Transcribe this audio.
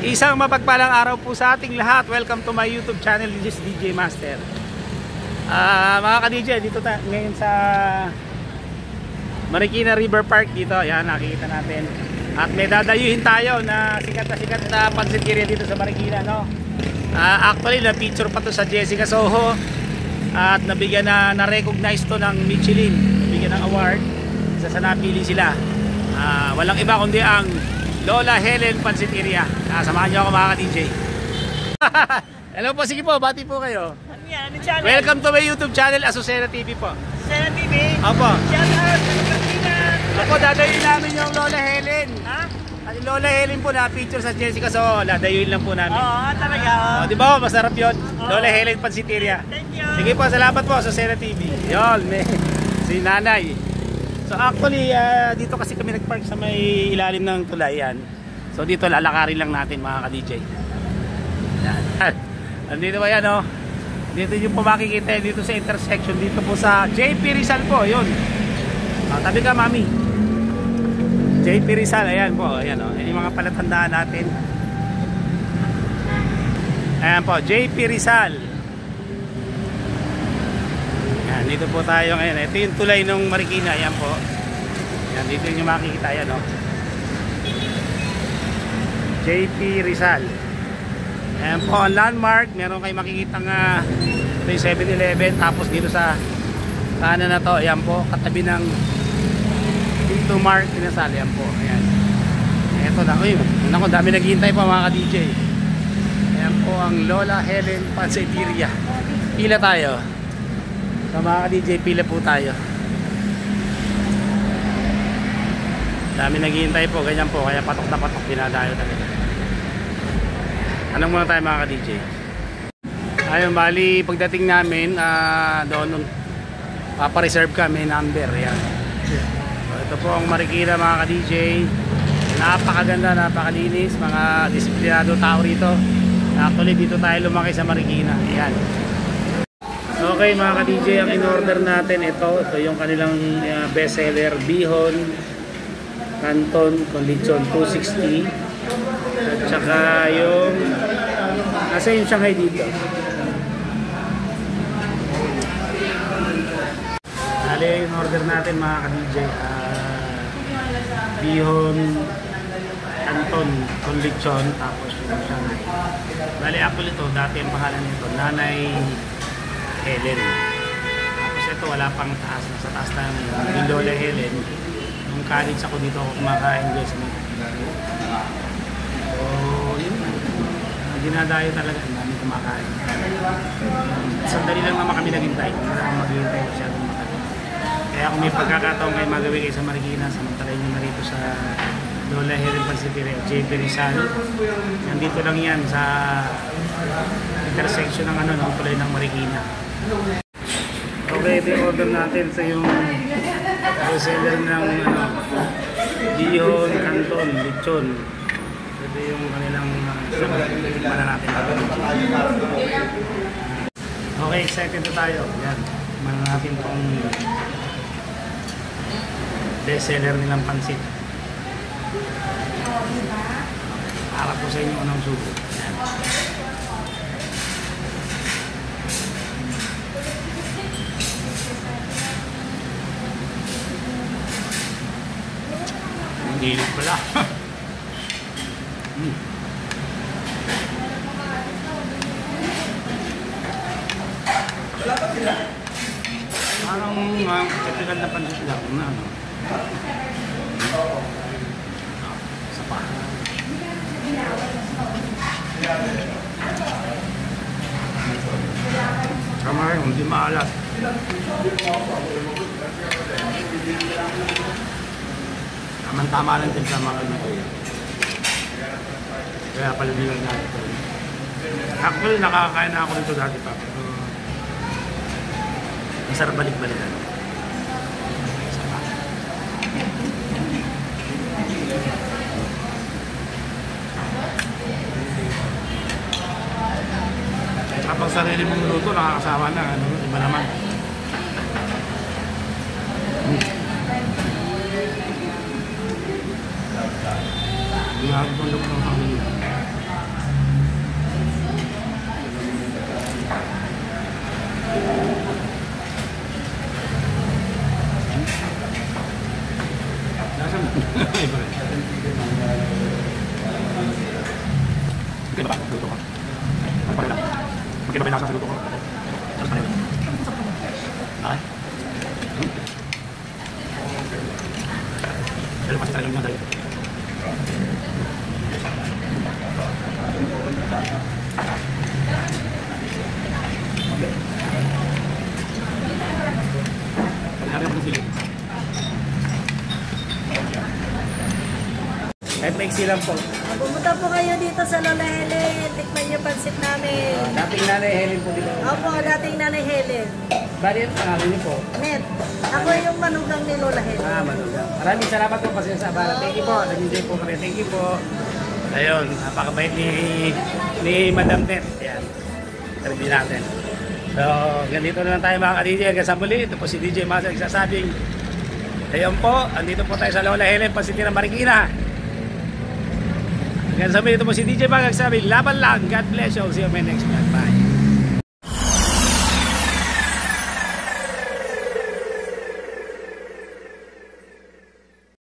Isang mapagpalang araw po sa ating lahat. Welcome to my YouTube channel. This is DJ Master. Mga ka-DJ, dito tayo ngayon sa Marikina River Park dito. Ayan, nakikita natin. At may dadayuhin tayo na sikat na pansiteria dito sa Marikina, no? Actually, na-feature pa to sa Jessica Soho. At nabigyan na-recognize to ng Michelin. Nabigyan ng award. Isa sa napili sila. Walang iba kundi ang Lola Helen Pansiteria. Samahan nyo ako mga ka-DJ. Hello po, sige po, bati po kayo. Ano yan? Anong channel? Welcome to my YouTube channel, Asusena TV po. Asusena TV? Opo. Shout out! Opo, dadayin namin yung Lola Helen. Ha? At yung Lola Helen po na-feature sa Jessica Soho. Dadayuin lang po namin. Oo, talaga. Di ba? Masarap yun. Lola Helen Pansiteria. Thank you. Sige po, salamat po, Asusena TV. Yun, si Nanay. So actually, dito kasi kami nag-park sa may ilalim ng tulayan. So dito lalakarin lang natin mga ka-DJ. Yan. Andito ba yan, oh? Dito yung po makikita dito sa intersection. Dito po sa JP Rizal po, yun. Tabi ka, mami. JP Rizal, ayan po. Ayan, oh. Yan yung mga palatandaan natin. Ayan po, JP Rizal. Ayan, dito po tayo ngayon. Ito yung tulay ng Marikina, ayan po. Ayan, dito yung makikita, ayan, oh. JP Rizal. Ayan po ang landmark. Meron kayo makikita nga ito yung 7-Eleven. Tapos dito sa kanan na to, ayan po, katabi ng Pinto Mark Inasal. Ayan po, ayan. Ito na, uy, naku, dami naghihintay pa mga ka-DJ. Ayan po ang Lola Helen Pansiteria. Pila tayo. Sa mga ka-DJ, pila po tayo. Dami naghihintay po, ganyan po. Kaya patok na patok, dinadayo talaga. Anong muna tayo mga ka-DJ? Ayun, bali pagdating namin doon papareserve kami number. Yan. So, ito po ang Marikina mga ka-DJ. Napakaganda, napakalinis. Mga disiplinado tao rito. Actually dito tayo lumaki sa Marikina. Yan. Okay mga ka-DJ, ang in-order natin ito yung kanilang best seller, Bihon Canton con Lechon 260. At saka yung nasa yung Shanghai dito. Dali yung order natin mga ka-DJ, Bihon Canton con Lechon tapos yung Shanghai. Dali actually ito, dati ang pangalan nito Nanay Helen. Tapos ito wala pang taas, sa taas lang yung Lola Helen. Nung college ako dito ako kumakain guys. So, yun. Dinadayo talaga. Ang dami kumakain. Sandali lang naman kami naghintay. Hindi na maghihintay masyadong makakain. Kaya kung may pagkakataon kayo magawi kayo sa Marikina, samantalay nyo na rito sa Lola Helen Pansiteria, JP Rizal. Nandito lang yan sa intersection ng ng tulay ng Marikina. Okay, ito yung order natin sa yung seller ng Bihon Canton Lechon. Ito yung kanilang para natin. Okay, excited na tayo. Yan. Mana natin itong best seller nilang pansit. Para po sa inyo unang subo. Yan. Ang gilit pala. Parang typical na pansit lang na isa pa. Tama rin, hindi maalat. Tama lang din sa mga kaya pala nilang natin ito. Actually, nakakakain na ako nito dati pa. Pero masarap balik-balikan. Kapag sarili mong luto, nakakasama na. Iba naman. Gagawin ng pamilya. Okay ba? Luto ko. Ano pa rin lang? Magkaiba ba yung lasa sa luto ko? Tapos pa rin. Okay? Pero kasi talagang yung dahil. Pagkakang ng sili. Kahit maiksi lang po. Pumunta po kayo dito sa Lola Helen. Tikman niyo pansit namin. Dating nanay Helen po dito. Opo, dating nanay Helen. Bali ang pangalan niyo po. Net. Ako yung manugang ni Lola Helen. Manugang. Maraming salamat po kasi sa abala. Thank you po. Nag-enjoy po kami. Thank you po. Ayun, napakabait ni Madam Net. Yan. Interview natin. So, ganito na lang tayo mga ka-DJ. Hanggang sa muli, ito po si DJ Master nagsasabing. Ayun po, andito po tayo sa Lola Helen, Pasitira Marikina. Hanggang sa muli, ito po si DJ Master nagsasabing, laban lang. God bless you. See you in my next vlog. Bye.